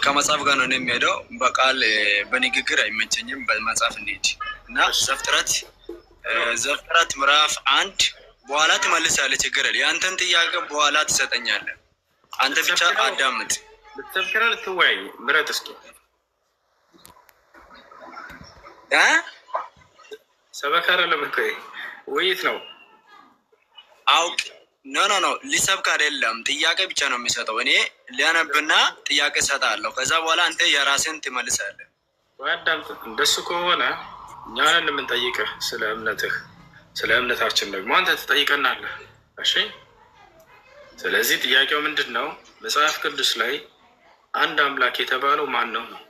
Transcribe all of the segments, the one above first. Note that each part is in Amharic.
ከመጽሐፍ ጋር ነው የሚሄደው። በቃል በንግግር አይመቸኝም። በመጽሐፍ እንሂድ እና ዘፍጥረት ምዕራፍ 1 በኋላ ትመልሳለህ። ችግር የለም። የአንተን ጥያቄ በኋላ ትሰጠኛለህ። አንተ ብቻ አዳምጥ። ልትሰብከና ልትወያይ ምረጥ እስኪ። ሰበካ አይደለም እኮ ውይይት ነው። አውቅ ኖ ሊሰብክ አይደለም። ጥያቄ ብቻ ነው የሚሰጠው። እኔ ሊያነብና ጥያቄ እሰጥሃለሁ። ከዛ በኋላ አንተ የራስን ትመልሳለህ። አዳምጥ። እንደሱ ከሆነ እኛን የምንጠይቅህ ስለ እምነትህ፣ ስለ እምነታችን ደግሞ አንተ ትጠይቀናለህ። እሺ። ስለዚህ ጥያቄው ምንድን ነው? መጽሐፍ ቅዱስ ላይ አንድ አምላክ የተባለው ማን ነው ነው?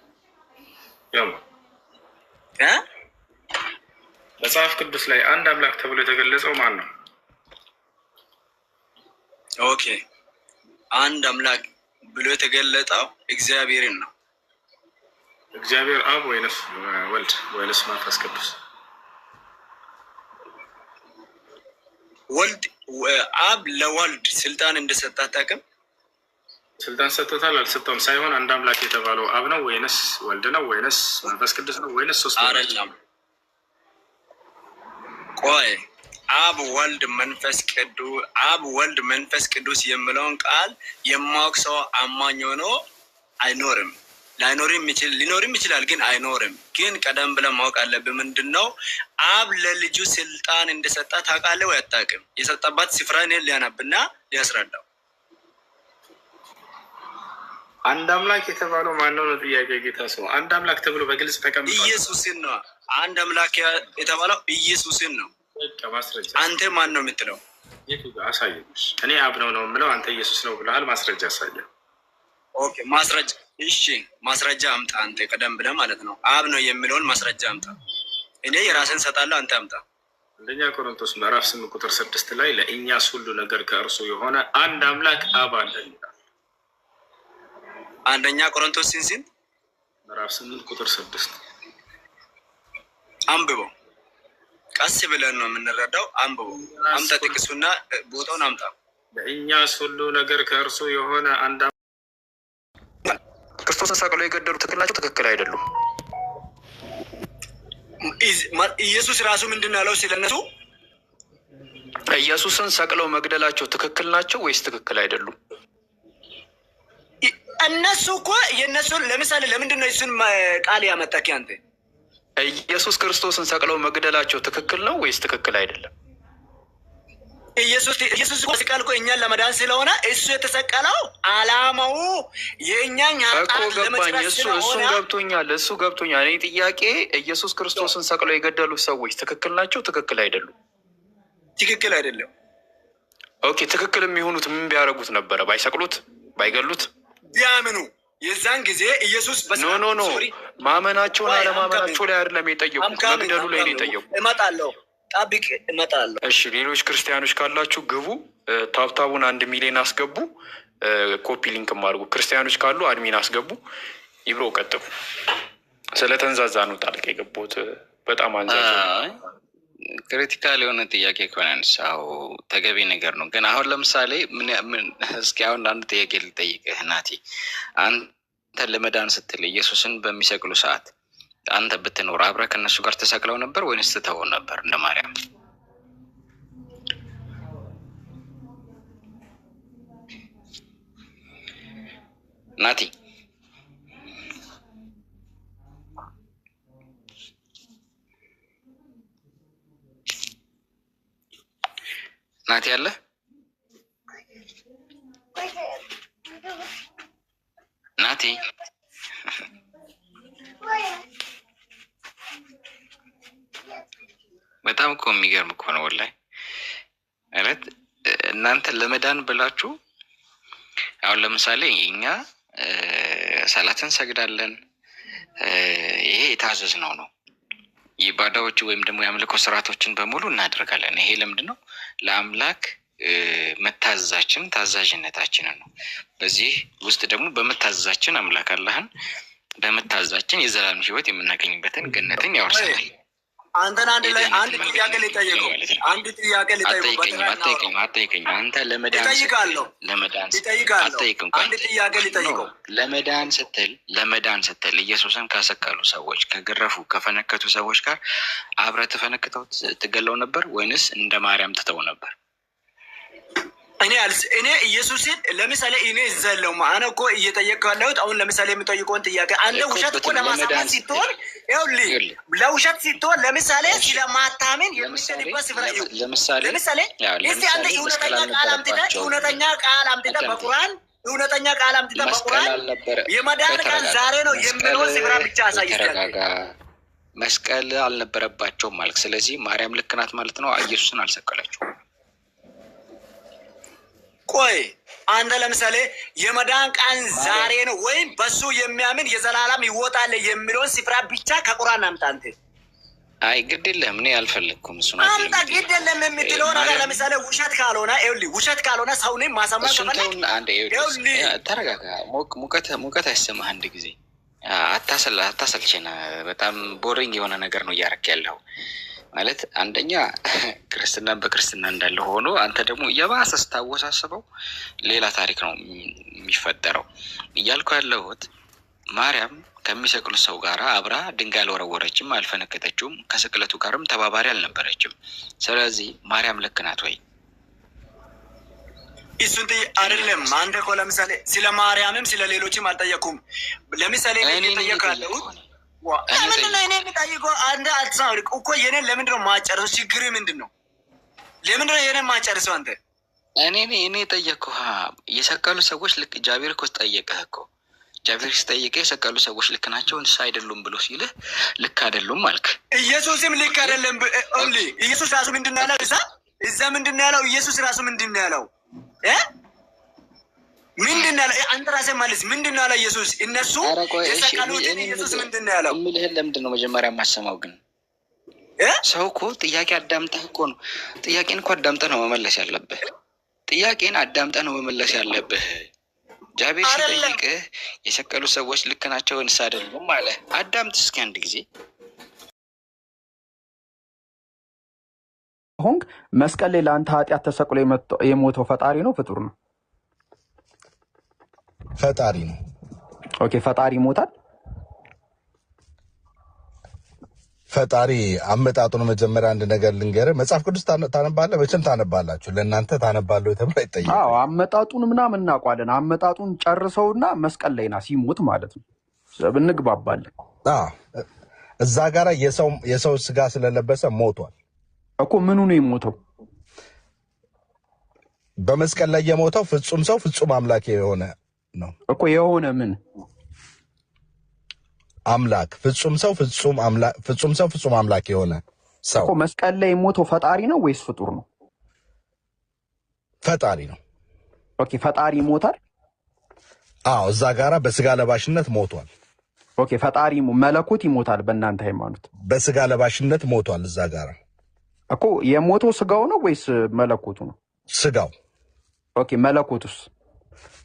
ያው መጽሐፍ ቅዱስ ላይ አንድ አምላክ ተብሎ የተገለጸው ማን ነው? ኦኬ፣ አንድ አምላክ ብሎ የተገለጠው እግዚአብሔርን ነው። እግዚአብሔር አብ ወይንስ ወልድ ወይንስ መንፈስ ቅዱስ? ወልድ አብ ለወልድ ስልጣን እንደሰጣት አታውቅም? ስልጣን ሰጥቶታል አልሰጠውም ሳይሆን አንድ አምላክ የተባለው አብ ነው ወይንስ ወልድ ነው ወይንስ መንፈስ ቅዱስ ነው ወይንስ ሶስት? አይደለም። ቆይ አብ ወልድ መንፈስ ቅዱስ የሚለውን ቃል የማወቅ ሰው አማኝ ሆኖ አይኖርም። ሊኖርም ይችላል ግን አይኖርም። ግን ቀደም ብለን ማወቅ አለብን። ምንድን ነው አብ ለልጁ ስልጣን እንደሰጣ ታውቃለህ ወይ አታውቅም? የሰጠባት ስፍራ እኔን ሊያነብና ሊያስረዳው። አንድ አምላክ የተባለው ማነው ነው ጥያቄ። ጌታ ሰው አንድ አምላክ ተብሎ በግልጽ ተቀምጧል። ኢየሱስን ነው አንድ አምላክ የተባለው ኢየሱስን ነው። ማስረጃ አንተ ማን ነው የምትለው? አሳየኝ። እኔ አብ ነው የምለው፣ አንተ ኢየሱስ ነው ብለሃል። ማስረጃ አሳየኝ። ኦኬ ማስረጃ። እሺ ማስረጃ አምጣ። አንተ ቀደም ብለህ ማለት ነው አብ ነው የሚለውን ማስረጃ አምጣ። እኔ የራስን ሰጣለሁ፣ አንተ አምጣ። አንደኛ ቆሮንቶስ ምዕራፍ 8 ቁጥር 6 ላይ ለእኛስ ሁሉ ነገር ከእርሱ የሆነ አንድ አምላክ አብ አለን ይላል። አንደኛ ቆሮንቶስ ስንት ምዕራፍ 8 ቁጥር 6 አንብበው። ቀስ ብለን ነው የምንረዳው። አንብበው። አምጣ ጥቅሱና ቦታውን አምጣ። ለእኛስ ሁሉ ነገር ከእርሱ የሆነ አንድ ክርስቶስን ሰቅለው የገደሉ ትክክል ናቸው? ትክክል አይደሉም? ኢየሱስ ራሱ ምንድን ነው ያለው ስለነሱ? ኢየሱስን ሰቅለው መግደላቸው ትክክል ናቸው ወይስ ትክክል አይደሉም? እነሱ እኮ የእነሱን ለምሳሌ ለምንድን ነው እሱን ቃል ያመጣክ አንተ? ኢየሱስ ክርስቶስን ሰቅለው መግደላቸው ትክክል ነው ወይስ ትክክል አይደለም? ኢየሱስ እኮ ስቃል እኮ እኛን ለመዳን ስለሆነ እሱ የተሰቀለው አላማው የእኛን ኃጢአት ለመጨረስ ስለሆነ እሱን ገብቶኛል። እሱ ገብቶኛል። እኔ ጥያቄ ኢየሱስ ክርስቶስን ሰቅለው የገደሉ ሰዎች ትክክል ናቸው? ትክክል አይደሉም? ትክክል አይደለም። ኦኬ፣ ትክክል የሚሆኑት ምን ቢያደርጉት ነበረ? ባይሰቅሉት፣ ባይገሉት፣ ቢያምኑ የዛን ጊዜ ኢየሱስ ኖ ማመናቸውን አለማመናቸው ላይ አይደለም የጠየቁት፣ መግደሉ ላይ ነው የጠየቁት። እመጣለሁ፣ ጠብቅ፣ እመጣለሁ። እሺ፣ ሌሎች ክርስቲያኖች ካላችሁ ግቡ፣ ታብታቡን 1 ሚሊዮን አስገቡ፣ ኮፒ ሊንክም አድርጉ። ክርስቲያኖች ካሉ አድሚን አስገቡ። ይብሮ ቀጥሉ። ስለተንዛዛ ነው ጣልቃ የገቡት። በጣም አንዛዛ ክሪቲካል የሆነ ጥያቄ ከሆነ አንሳው ተገቢ ነገር ነው። ግን አሁን ለምሳሌ እስኪ አሁን አንድ ጥያቄ ልጠይቅህ ናቲ። አንተ ለመዳን ስትል ኢየሱስን በሚሰቅሉ ሰዓት አንተ ብትኖር አብረህ ከእነሱ ጋር ተሰቅለው ነበር ወይንስ ትተው ነበር እንደ ማርያም? ናቲ ናቲ አለ? ናቲ በጣም እኮ የሚገርም እኮ ነው ወላሂ። ማለት እናንተ ለመዳን ብላችሁ አሁን ለምሳሌ እኛ ሰላትን ሰግዳለን። ይሄ የታዘዝነው ነው። ኢባዳዎች ወይም ደግሞ የአምልኮ ስርዓቶችን በሙሉ እናደርጋለን። ይሄ ለምንድን ነው? ለአምላክ መታዘዛችን ታዛዥነታችንን ነው። በዚህ ውስጥ ደግሞ በመታዘዛችን አምላክ አላህን በመታዘዛችን የዘላለም ሕይወት የምናገኝበትን ገነትን ያወርሰናል። አንተን አንድ ላይ አንድ ጥያቄ ልጠይቀው። አንድ ጥያቄ ልጠይቀው። አትጠይቀኝም። አንተ ለመዳን ልጠይቃለሁ። አንድ ጥያቄ ልጠይቀው። ለመዳን ስትል ኢየሱስን ካሰቀሉ ሰዎች፣ ከገረፉ ከፈነከቱ ሰዎች ጋር አብረህ ተፈነክተው ትገለው ነበር ወይንስ እንደ ማርያም ትተው ነበር? እኔ ኢየሱስን ለምሳሌ እኔ ዘለው ማአነ እኮ እየጠየቅኩ ያለሁት አሁን ለምሳሌ የምጠይቀውን ጥያቄ አንተ ውሸት እኮ ለማሳማት ሲትሆን ይኸውልህ ለውሸት ሲትሆን ለምሳሌ ስለማታምን የሚሰድበት ስፍራ ለምሳሌ እስቲ አንተ እውነተኛ ቃል አምጥተህ በቁርአን የመዳን ቃል ዛሬ ነው የሚለው ስፍራ ብቻ አሳይተህ። መስቀል አልነበረባቸውም ማለት ስለዚህ ማርያም ልክ ናት ማለት ነው። ኢየሱስን አልሰቀለችውም። ቆይ አንተ ለምሳሌ የመዳን ቃል ዛሬ ነው ወይም በሱ የሚያምን የዘላለም ይወጣል የሚለውን ስፍራ ብቻ ከቁርአን አምጣ አንተ። አይ ግድ የለም እኔ አልፈለኩም። እሱ ነው አምጣ። ግድ የለም የምትለው ነገር ለምሳሌ ውሸት ካልሆነ ይኸውልህ፣ ውሸት ካልሆነ ሰውንም ማሰማት ከፈለክ ይኸውልህ፣ ተረጋጋ። ሙቀት አይሰማህ አንድ ጊዜ አታሰልችና። በጣም ቦሪንግ የሆነ ነገር ነው እያደረክ ያለው ማለት አንደኛ ክርስትና በክርስትና እንዳለ ሆኖ አንተ ደግሞ የባሰ ስታወሳስበው ሌላ ታሪክ ነው የሚፈጠረው። እያልኩ ያለሁት ማርያም ከሚሰቅሉት ሰው ጋር አብራ ድንጋይ አልወረወረችም፣ አልፈነከተችውም፣ ከስቅለቱ ጋርም ተባባሪ አልነበረችም። ስለዚህ ማርያም ልክ ናት ወይ? እሱን አይደለም። አንተ እኮ ለምሳሌ ስለ ማርያምም ስለ ሌሎችም አልጠየኩም። ለምሳሌ እኔ ጠየቃለሁ ምንድነው እኔ የሚጠይቀው? አንድ አትሳውቅ እኮ የኔን ለምንድን ነው ማጨርሰው? ችግር ምንድን ነው? ለምንድን ነው የኔን ማጨርሰው? አንተ እኔ ጠየቅኩህ። የሰቀሉ ሰዎች ልክ ጃቢር እኮ ጠየቀህ እኮ። ጃቢር ሲጠይቅህ የሰቀሉ ሰዎች ልክ ናቸው እንስ አይደሉም ብሎ ሲልህ ልክ አይደሉም አልክ። ኢየሱስም ልክ አይደለም። ኢየሱስ ራሱ ምንድን ነው ያለው? እዛ ምንድን ነው ያለው? ኢየሱስ ራሱ ምንድን ነው ያለው? ምንድን ነው ያለው? አንተ ራስህ መልስ። ምንድን ነው ያለው ኢየሱስ? እነሱ የሰቀሉትን ኢየሱስ ምንድን ነው ያለው? እምልህን ለምንድን ነው መጀመሪያ የማሰማው? ግን ሰው እኮ ጥያቄ አዳምጠህ እኮ ነው። ጥያቄን እኮ አዳምጠህ ነው መመለስ ያለብህ። ጃቤር ሲጠይቅህ የሰቀሉ ሰዎች ልክ ናቸው እንስ አይደሉም አለ። አዳምጥ እስኪ አንድ ጊዜ። ሆንክ መስቀል ላይ ለአንተ ኃጢአት ተሰቅሎ የሞተው ፈጣሪ ነው ፍጡር ነው? ፈጣሪ ነው። ኦኬ፣ ፈጣሪ ይሞታል? ፈጣሪ አመጣጡን መጀመሪያ አንድ ነገር ልንገርህ። መጽሐፍ ቅዱስ ታነባለህ? መቼም ታነባላችሁ። ለእናንተ ታነባለህ ተብሎ አይጠየቅም። አዎ፣ አመጣጡን ምናምን እናውቃለን። አመጣጡን ጨርሰውና መስቀል ላይ ና ሲሞት ማለት ነው እንግባባለን። እዛ ጋራ የሰው ስጋ ስለለበሰ ሞቷል እኮ። ምኑ ነው የሞተው? በመስቀል ላይ የሞተው ፍጹም ሰው ፍጹም አምላክ የሆነ ነው እኮ። የሆነ ምን አምላክ? ፍጹም ሰው ፍጹም አምላክ የሆነ ሰው እኮ። መስቀል ላይ የሞተው ፈጣሪ ነው ወይስ ፍጡር ነው? ፈጣሪ ነው። ኦኬ፣ ፈጣሪ ይሞታል? አዎ፣ እዛ ጋራ በስጋ ለባሽነት ሞቷል። ኦኬ፣ ፈጣሪ መለኮት ይሞታል በእናንተ ሃይማኖት? በስጋ ለባሽነት ሞቷል እዛ ጋራ እኮ። የሞተው ስጋው ነው ወይስ መለኮቱ ነው? ስጋው። ኦኬ፣ መለኮቱስ?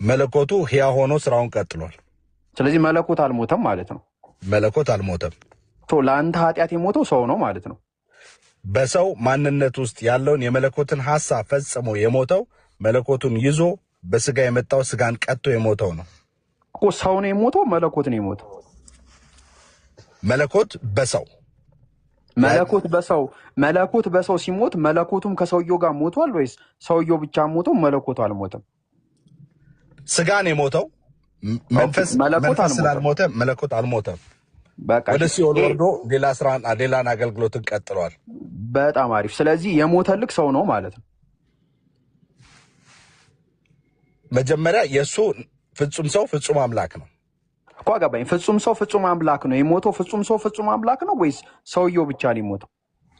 መለኮቱ ሕያው ሆኖ ስራውን ቀጥሏል። ስለዚህ መለኮት አልሞተም ማለት ነው? መለኮት አልሞተም። ለአንተ ኃጢአት የሞተው ሰው ነው ማለት ነው? በሰው ማንነት ውስጥ ያለውን የመለኮትን ሐሳብ ፈጽሞ የሞተው መለኮቱን ይዞ በስጋ የመጣው ስጋን ቀጥቶ የሞተው ነው እኮ። ሰው ነው የሞተው? መለኮት ነው የሞተው? መለኮት በሰው መለኮት በሰው ሲሞት መለኮቱም ከሰውየው ጋር ሞቷል ወይስ ሰውየው ብቻ ሞተው መለኮቱ አልሞተም? ስጋን የሞተው መንፈስ ስላልሞተ መለኮት አልሞተም። ወደ ሲኦል ወርዶ ሌላን አገልግሎትን ቀጥሏል። በጣም አሪፍ። ስለዚህ የሞተልክ ሰው ነው ማለት ነው። መጀመሪያ የእሱ ፍጹም ሰው ፍጹም አምላክ ነው እኮ። አገባኝ። ፍጹም ሰው ፍጹም አምላክ ነው የሞተው። ፍጹም ሰው ፍጹም አምላክ ነው ወይስ ሰውየው ብቻ ነው የሞተው?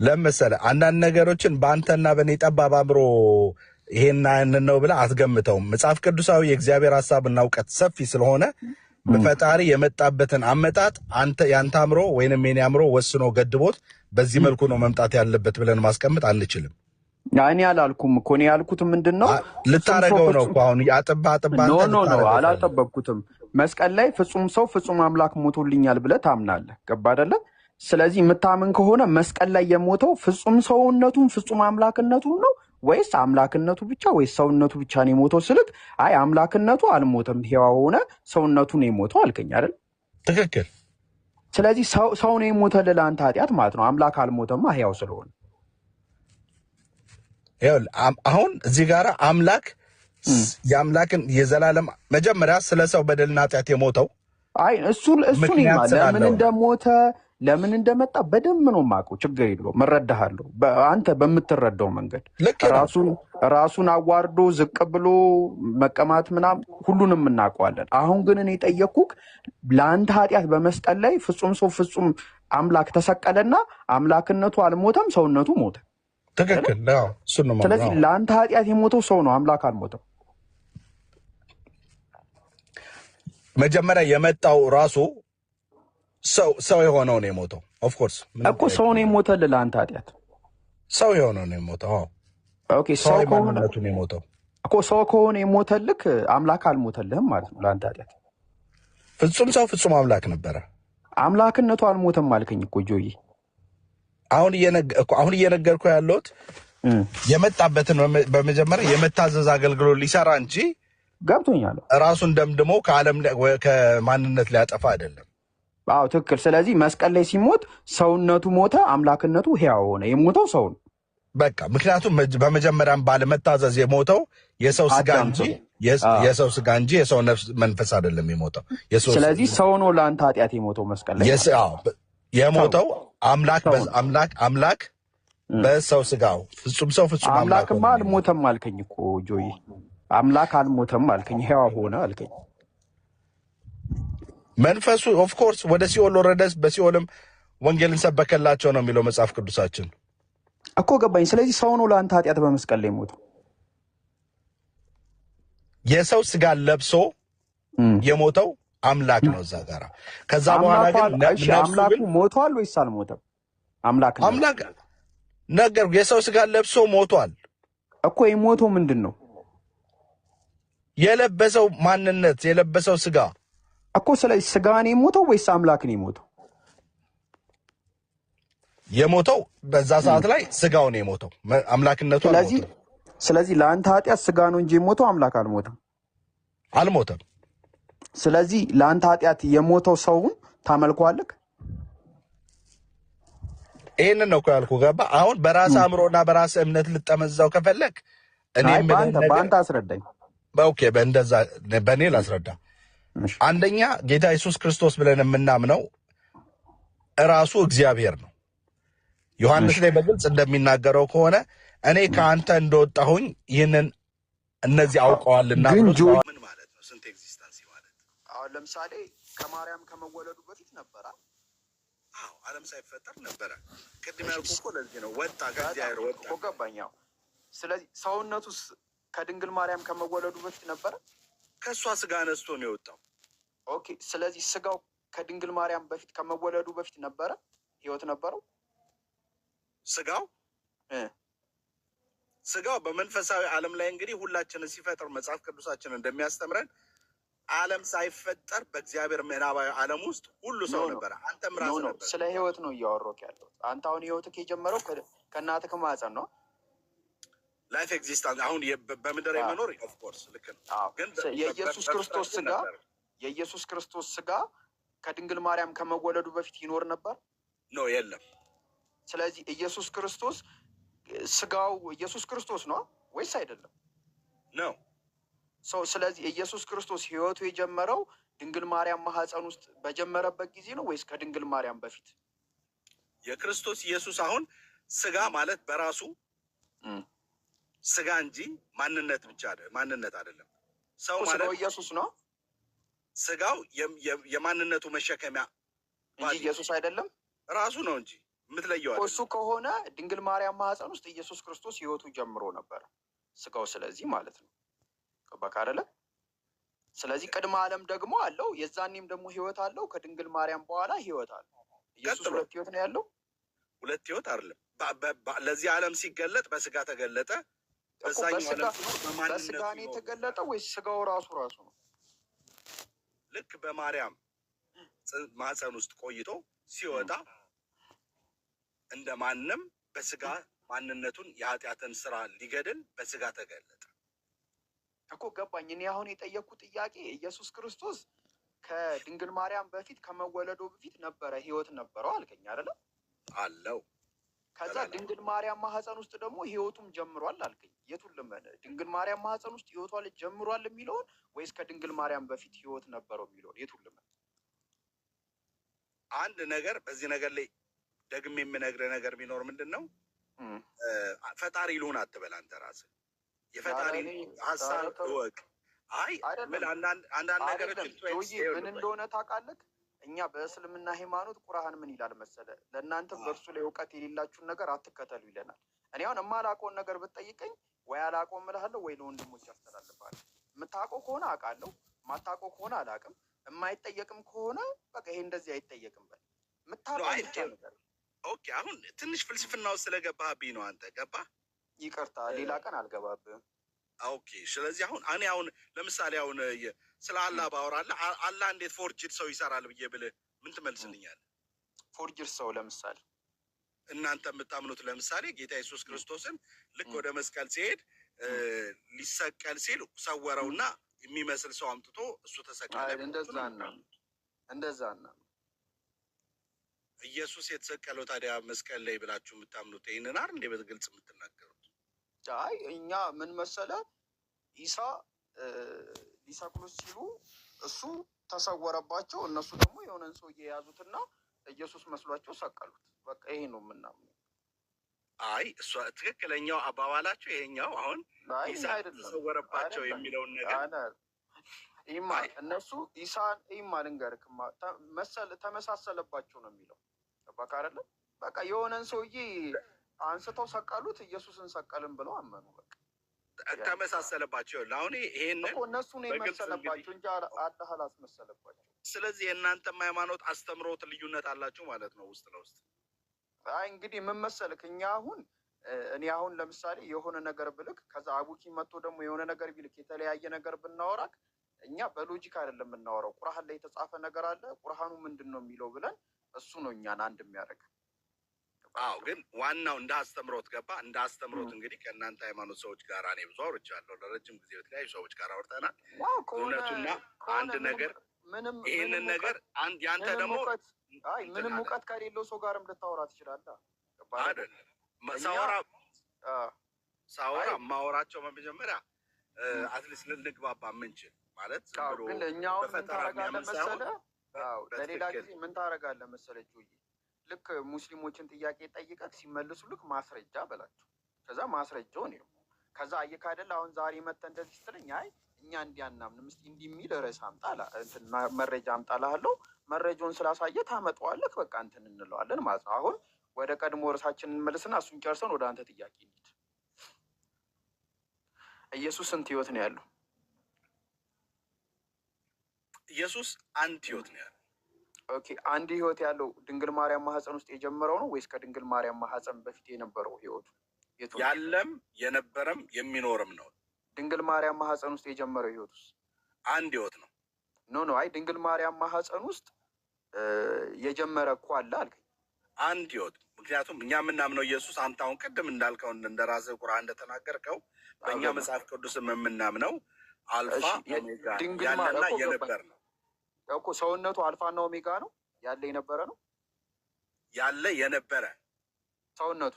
ለምሳሌ አንዳንድ ነገሮችን በአንተና በእኔ ጠባብ አእምሮ ይሄን ነው ብለህ አትገምተውም። መጽሐፍ ቅዱሳዊ የእግዚአብሔር ሐሳብና እውቀት ሰፊ ስለሆነ በፈጣሪ የመጣበትን አመጣጥ ያንተ አእምሮ ወይንም የኔ አእምሮ ወስኖ ገድቦት በዚህ መልኩ ነው መምጣት ያለበት ብለን ማስቀመጥ አንችልም። እኔ አላልኩም እኮ። እኔ ያልኩት ምንድነው ልታረገው ነው እኮ አሁን አጥባ ኖ አላጠበቅኩትም። መስቀል ላይ ፍጹም ሰው ፍጹም አምላክ ሞቶልኛል ብለህ ታምናለህ። ገባ አይደለ? ስለዚህ የምታምን ከሆነ መስቀል ላይ የሞተው ፍጹም ሰውነቱን ፍጹም አምላክነቱን ነው ወይስ አምላክነቱ ብቻ ወይስ ሰውነቱ ብቻ ነው የሞተው ስልክ፣ አይ አምላክነቱ አልሞተም ሕያው ሆነ ሰውነቱ ነው የሞተው አልከኝ አይደል? ትክክል። ስለዚህ ሰው ነው የሞተልህ ለአንተ ኃጢአት ማለት ነው። አምላክ አልሞተማ ሕያው ስለሆነ። አሁን እዚህ ጋር አምላክ የአምላክን የዘላለም መጀመሪያ ስለ ሰው በደልና ኃጢአት የሞተው አይ እሱን ለምን እንደሞተ ለምን እንደመጣ በደንብ ነው የማውቀው። ችግር የለውም እረዳሃለሁ። አንተ በምትረዳው መንገድ ራሱን አዋርዶ ዝቅ ብሎ መቀማት ምናምን ሁሉንም እናውቀዋለን። አሁን ግን እኔ ጠየቅኩህ ለአንተ ኃጢአት በመስቀል ላይ ፍጹም ሰው ፍጹም አምላክ ተሰቀለና አምላክነቱ አልሞተም፣ ሰውነቱ ሞተ። ትክክል። ስለዚህ ለአንተ ኃጢአት የሞተው ሰው ነው፣ አምላክ አልሞተም። መጀመሪያ የመጣው ራሱ ሰው የሆነው ነው የሞተው። ኦፍኮርስ እኮ ሰው ነው የሞተልህ ለአንተ ኃጢአት። ሰው የሆነው ነው የሞተው። ኦኬ ሰው ከሆነ ነው የሞተው እኮ ሰው ከሆነ የሞተልህ አምላክ አልሞተልህም ማለት ነው ለአንተ ኃጢአት። ፍጹም ሰው ፍጹም አምላክ ነበረ። አምላክነቱ አልሞተም አልከኝ እኮ ጆዬ። አሁን እየነገርኩህ ያለሁት የመጣበትን በመጀመሪያ የመታዘዝ አገልግሎት ሊሰራ እንጂ ገብቶኛል። ራሱን ደምድሞ ከዓለም ከማንነት ሊያጠፋ አይደለም። አዎ ትክክል። ስለዚህ መስቀል ላይ ሲሞት ሰውነቱ ሞተ፣ አምላክነቱ ሕያው ሆነ። የሞተው ሰው ነው በቃ። ምክንያቱም በመጀመሪያም ባለመታዘዝ የሞተው የሰው ስጋ እንጂ የሰው ነፍስ መንፈስ አይደለም የሞተው። ስለዚህ ሰው ነው ለአንተ ኃጢአት የሞተው መስቀል ላይ የሞተው አምላክ በሰው ስጋው ፍጹም ሰው ፍጹም አምላክማ አልሞተም አልከኝ እኮ ጆዬ። አምላክ አልሞተም አልከኝ፣ ሕያው ሆነ አልከኝ። መንፈሱ ኦፍኮርስ ወደ ሲኦል ወረደ፣ በሲኦልም ወንጌልን ሰበከላቸው ነው የሚለው መጽሐፍ ቅዱሳችን እኮ። ገባኝ። ስለዚህ ሰው ነው ለአንተ ኃጢአት በመስቀል ላይ ሞተው። የሰው ስጋ ለብሶ የሞተው አምላክ ነው እዛ ጋራ። ከዛ በኋላ ግን አምላኩ ሞቷል ወይስ አልሞተም? አምላክ ነገር የሰው ስጋ ለብሶ ሞቷል እኮ። የሞተው ምንድን ነው? የለበሰው ማንነት የለበሰው ስጋ እኮ። ስለዚህ ስጋ ነው የሞተው ወይስ አምላክ ነው የሞተው? የሞተው በዛ ሰዓት ላይ ስጋው ነው የሞተው፣ አምላክነቱ አልሞተም። ስለዚህ ለአንተ ኃጢአት ስጋ ነው እንጂ የሞተው አምላክ አልሞተም። ስለዚህ ለአንተ ኃጢአት የሞተው ሰውን ታመልከዋለህ። ይህንን ነው እኮ ያልኩህ። ገባ? አሁን በራስ አእምሮና በራስ እምነት ልጠመዛው ከፈለግ በአንተ አስረዳኝ። ኦኬ፣ በእኔ ላስረዳ። አንደኛ ጌታ ኢየሱስ ክርስቶስ ብለን የምናምነው እራሱ እግዚአብሔር ነው። ዮሐንስ ላይ በግልጽ እንደሚናገረው ከሆነ እኔ ከአንተ እንደወጣሁኝ ይህንን እነዚህ አውቀዋልና ምን ማለት ነው? ስንት ኤግዚስተንስ ማለት አሁን ለምሳሌ ከማርያም ከመወለዱ በፊት ነበረ። አዎ ዓለም ሳይፈጠር ነበረ። ቅድም ያልኩህ እኮ ለዚህ ነው ወጣ፣ ከእግዚአብሔር ወጣ። ገባኝ። ስለዚህ ሰውነቱስ ከድንግል ማርያም ከመወለዱ በፊት ነበረ። ከእሷ ስጋ ነስቶ ነው የወጣው። ኦኬ። ስለዚህ ስጋው ከድንግል ማርያም በፊት ከመወለዱ በፊት ነበረ፣ ህይወት ነበረው። ስጋው በመንፈሳዊ ዓለም ላይ እንግዲህ ሁላችንን ሲፈጥር መጽሐፍ ቅዱሳችን እንደሚያስተምረን ዓለም ሳይፈጠር በእግዚአብሔር ምዕራባዊ ዓለም ውስጥ ሁሉ ሰው ነበረ። አንተም ራስህ ነበር። ስለ ህይወት ነው እያወራሁ ያለው። አንተ አሁን ህይወትህ የጀመረው ከእናትህ ማህፀን ነው። ላይፍ ኤግዚስታንስ አሁን በምድር የመኖር ኦፍኮርስ ልክ ነው። ግን የኢየሱስ ክርስቶስ ስጋ ከድንግል ማርያም ከመወለዱ በፊት ይኖር ነበር ነው? የለም። ስለዚህ ኢየሱስ ክርስቶስ ስጋው ኢየሱስ ክርስቶስ ነው ወይስ አይደለም? ነው። ስለዚህ ኢየሱስ ክርስቶስ ህይወቱ የጀመረው ድንግል ማርያም ማህፀን ውስጥ በጀመረበት ጊዜ ነው ወይስ ከድንግል ማርያም በፊት? የክርስቶስ ኢየሱስ አሁን ስጋ ማለት በራሱ ስጋ እንጂ ማንነት ብቻ ማንነት አይደለም። ሰው ማለት ኢየሱስ ነው። ስጋው የማንነቱ መሸከሚያ እንጂ ኢየሱስ አይደለም። ራሱ ነው እንጂ የምትለየው አይደለም። እሱ ከሆነ ድንግል ማርያም ማህፀን ውስጥ ኢየሱስ ክርስቶስ ህይወቱ ጀምሮ ነበር ስጋው። ስለዚህ ማለት ነው በቃ አይደለ? ስለዚህ ቅድመ ዓለም ደግሞ አለው፣ የዛኔም ደግሞ ህይወት አለው። ከድንግል ማርያም በኋላ ህይወት አለው። ኢየሱስ ሁለት ህይወት ነው ያለው። ሁለት ህይወት አይደለም። ለዚህ ዓለም ሲገለጥ በስጋ ተገለጠ። በስጋ ነው የተገለጠው ወይስ ስጋው ራሱ ነው? ልክ በማርያም ማህፀን ውስጥ ቆይቶ ሲወጣ እንደ ማንም በስጋ ማንነቱን የኃጢአትን ስራ ሊገድል በስጋ ተገለጠ እኮ። ገባኝ። እኔ አሁን የጠየቅኩት ጥያቄ ኢየሱስ ክርስቶስ ከድንግል ማርያም በፊት ከመወለዱ በፊት ነበረ፣ ህይወት ነበረው አልከኝ አይደለም? አለው። ከዛ ድንግል ማርያም ማህፀን ውስጥ ደግሞ ህይወቱም ጀምሯል አልከኝ። የቱን ልመን? ድንግል ማርያም ማህፀን ውስጥ ህይወቷ ጀምሯል የሚለውን ወይስ ከድንግል ማርያም በፊት ህይወት ነበረው የሚለውን? የቱን ልመን? አንድ ነገር በዚህ ነገር ላይ ደግሜ የምነግርህ ነገር ቢኖር ምንድን ነው፣ ፈጣሪ ልሁን አትበል። አንተ ራስህ የፈጣሪ ሀሳብ እወቅ። አይ አንዳንድ ነገሮች ምን እንደሆነ ታውቃለህ? እኛ በእስልምና ሃይማኖት ቁርአን ምን ይላል መሰለ? ለእናንተም በእርሱ ላይ እውቀት የሌላችሁን ነገር አትከተሉ ይለናል። እኔ አሁን የማላውቀውን ነገር ብትጠይቀኝ ወይ አላውቀውም እልሃለሁ ወይ ለወንድሞች ያስተላልፋለሁ። የምታውቀው ከሆነ አውቃለሁ፣ የማታውቀው ከሆነ አላውቅም። የማይጠየቅም ከሆነ በቃ ይሄ እንደዚህ አይጠየቅም በል። የምታውቀው ብቻ ነገር። ኦኬ፣ አሁን ትንሽ ፍልስፍና ውስጥ ስለገባህብኝ ነው። አንተ ገባህ? ይቅርታ፣ ሌላ ቀን አልገባብህም። ኦኬ፣ ስለዚህ አሁን ለምሳሌ አሁን ስለ አላህ ባወራለህ፣ አላህ እንዴት ፎርጅድ ሰው ይሰራል ብዬ ብልህ ምን ትመልስልኛለህ? ፎርጅድ ሰው ለምሳሌ እናንተ የምታምኑት ለምሳሌ ጌታ ኢየሱስ ክርስቶስን ልክ ወደ መስቀል ሲሄድ ሊሰቀል ሲል ሰወረውና የሚመስል ሰው አምጥቶ እሱ ተሰቀለ። እንደዛ ነው ኢየሱስ የተሰቀለው። ታዲያ መስቀል ላይ ብላችሁ የምታምኑት ይህንን አይደል እንዴ በግልጽ የምትናገሩት? አይ እኛ ምን መሰለ ኢሳ ሊሰቅሉት ሲሉ እሱ ተሰወረባቸው፣ እነሱ ደግሞ የሆነን ሰው የያዙትና ኢየሱስ መስሏቸው ሰቀሉት። በቃ ይሄ ነው የምናምነው። አይ እሷ ትክክለኛው አባባላቸው ይሄኛው አሁን ኢሳ ተሰወረባቸው የሚለውን ነገር ይማ እነሱ ኢሳን ይማ ልንገርክማ ተመሳሰለባቸው ነው የሚለው። በቃ አይደለ? በቃ የሆነን ሰውዬ አንስተው ሰቀሉት፣ ኢየሱስን ሰቀልን ብለው አመኑ። በቃ ተመሳሰለባቸው። አሁን ይሄንን እኮ እነሱ ነው የመሰለባቸው እንጂ አላህ አላስመሰለባቸው። ስለዚህ የእናንተም ሃይማኖት አስተምሮት ልዩነት አላችሁ ማለት ነው ውስጥ ለውስጥ። አይ እንግዲህ ምን መሰልክ፣ እኛ አሁን እኔ አሁን ለምሳሌ የሆነ ነገር ብልክ ከዛ አቡኪ መጥቶ ደግሞ የሆነ ነገር ቢልክ የተለያየ ነገር ብናወራክ እኛ በሎጂክ አይደለም የምናወራው። ቁርአን ላይ የተጻፈ ነገር አለ፣ ቁርአኑ ምንድን ነው የሚለው ብለን እሱ ነው እኛን አንድ የሚያደርግ። አዎ ግን ዋናው እንደ አስተምሮት ገባ። እንደ አስተምሮት እንግዲህ ከእናንተ ሃይማኖት ሰዎች ጋር እኔ ብዙ አውርቻለሁ። ለረጅም ጊዜ በተለያዩ ሰዎች ጋር አውርተናል። እውነቱና አንድ ነገር ይህንን ነገር አንድ ያንተ ደግሞ ምንም እውቀት ከሌለው ሰው ጋርም ልታወራ ትችላለህ። አይደል? ሳወራ ማወራቸው መጀመሪያ አትሊስት ልንግባባ የምንችል ማለት ግን እኛውን ምን ታደርጋለህ መሰለህ? ለሌላ ጊዜ ምን ታደርጋለህ መሰለህ ጆዬ፣ ልክ ሙስሊሞችን ጥያቄ ጠይቀህ ሲመልሱ ልክ ማስረጃ በላቸው። ከዛ ማስረጃው ነው። ከዛ አየህ አይደል አሁን ዛሬ መተህ እንደዚህ ስትለኝ አይ እኛ እንዲህ አናምንም፣ እስኪ እንዲህ የሚል ርዕስ አምጣ መረጃ አምጣልሃለሁ። መረጃውን ስላሳየህ ታመጣዋለህ። በቃ እንትን እንለዋለን ማለት ነው። አሁን ወደ ቀድሞ ርዕሳችን እንመልስና እሱን ጨርሰን ወደ አንተ ጥያቄ እንሂድ። ኢየሱስ ስንት ህይወት ነው ያለው? ኢየሱስ አንድ ህይወት ነው ያለው። ኦኬ፣ አንድ ህይወት ያለው ድንግል ማርያም ማህፀን ውስጥ የጀመረው ነው ወይስ ከድንግል ማርያም ማህፀን በፊት የነበረው ህይወቱ? ያለም የነበረም የሚኖርም ነው። ድንግል ማርያም ማህፀን ውስጥ የጀመረው ህይወት ውስጥ አንድ ህይወት ነው። ኖ አይ ድንግል ማርያም ማህፀን ውስጥ የጀመረ እኮ አለ አልከኝ። አንድ ህይወት። ምክንያቱም እኛ የምናምነው ኢየሱስ አንተ አሁን ቅድም እንዳልከው እንደ ራስህ ቁርአን እንደተናገርከው በእኛ መጽሐፍ ቅዱስም የምናምነው አልፋ ኦሜጋ ያለና የነበር ነው እኮ። ሰውነቱ አልፋና ኦሜጋ ነው ያለ የነበረ ነው ያለ የነበረ ሰውነቱ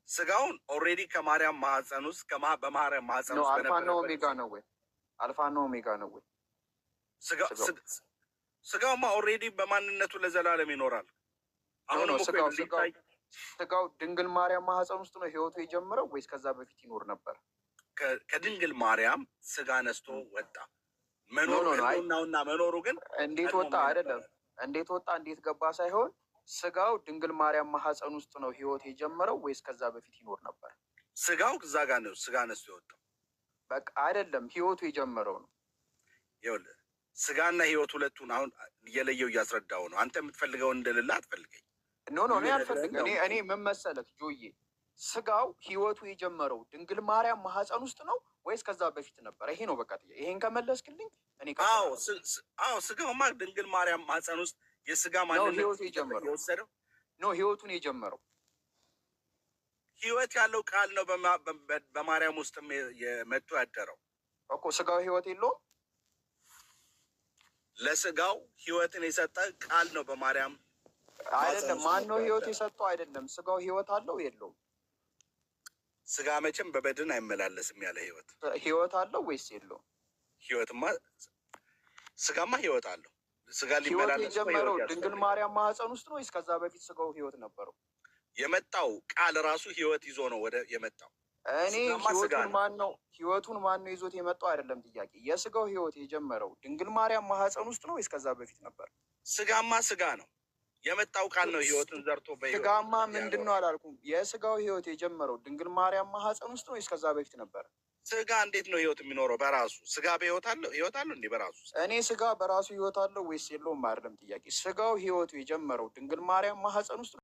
ስጋውን ኦልሬዲ ከማርያም ማህፀን ውስጥ በማርያም ማህፀን ውስጥ አልፋና ኦሜጋ ነው ወይ? አልፋና ኦሜጋ ነው ወይ? ስጋውማ ኦልሬዲ በማንነቱ ለዘላለም ይኖራል። አሁን ስጋው ድንግል ማርያም ማህፀን ውስጥ ነው ህይወቱ የጀመረው ወይስ ከዛ በፊት ይኖር ነበር? ከድንግል ማርያም ስጋ ነስቶ ወጣ። መኖሩና መኖሩ ግን እንዴት ወጣ አይደለም፣ እንዴት ወጣ እንዴት ገባ ሳይሆን ስጋው ድንግል ማርያም ማህፀን ውስጥ ነው ህይወት የጀመረው ወይስ ከዛ በፊት ይኖር ነበር? ስጋው እዛ ጋር ነው ስጋ ነስቶ የወጣው። በቃ አይደለም ህይወቱ የጀመረው ነው። ይኸውልህ ስጋና ህይወት ሁለቱን አሁን እየለየው እያስረዳው ነው። አንተ የምትፈልገውን እንደሌለ አትፈልገኝ። ኖ እኔ አልፈልግም። እኔ ምን መሰለህ ጆዬ፣ ስጋው ህይወቱ የጀመረው ድንግል ማርያም ማህፀን ውስጥ ነው ወይስ ከዛ በፊት ነበር? ይሄ ነው በቃ ጥያቄ። ይሄን ከመለስክልኝ እኔ ስጋውማ ድንግል ማርያም ማህፀን ውስጥ የስጋ ማንነት ህይወቱ የጀመረው የወሰደው ነው ህይወቱን የጀመረው። ህይወት ያለው ቃል ነው በማርያም ውስጥ መጥቶ ያደረው እኮ። ስጋው ህይወት የለውም። ለስጋው ህይወትን የሰጠ ቃል ነው በማርያም አይደለም። ማን ነው ህይወት የሰጠው? አይደለም። ስጋው ህይወት አለው የለውም? ስጋ መቼም በበድን አይመላለስም። ያለ ህይወት አለው ወይስ የለውም? ህይወትማ ስጋማ ህይወት አለው። ስጋ ህይወት የጀመረው ድንግል ማርያም ማህፀን ውስጥ ነው ወይስ ከዛ በፊት ስጋው ህይወት ነበረው? የመጣው ቃል ራሱ ህይወት ይዞ ነው ወደ የመጣው። እኔ ህይወቱን ማን ነው ይዞት የመጣው አይደለም ጥያቄ። የስጋው ህይወት የጀመረው ድንግል ማርያም ማህፀን ውስጥ ነው ወይስ ከዛ በፊት ነበር? ስጋማ ስጋ ነው። የመጣው ቃል ነው ህይወትን ዘርቶ ስጋማ ምንድን ነው አላልኩም። የስጋው ህይወት የጀመረው ድንግል ማርያም ማህፀን ውስጥ ነው ወይስ ከዛ በፊት ነበር? ስጋ እንዴት ነው ህይወት የሚኖረው? በራሱ ስጋ በህይወት አለው እንዴ? በራሱ እኔ ስጋ በራሱ ህይወት አለው ወይስ የለውም አይደለም ጥያቄ። ስጋው ህይወቱ የጀመረው ድንግል ማርያም ማህፀን ውስጥ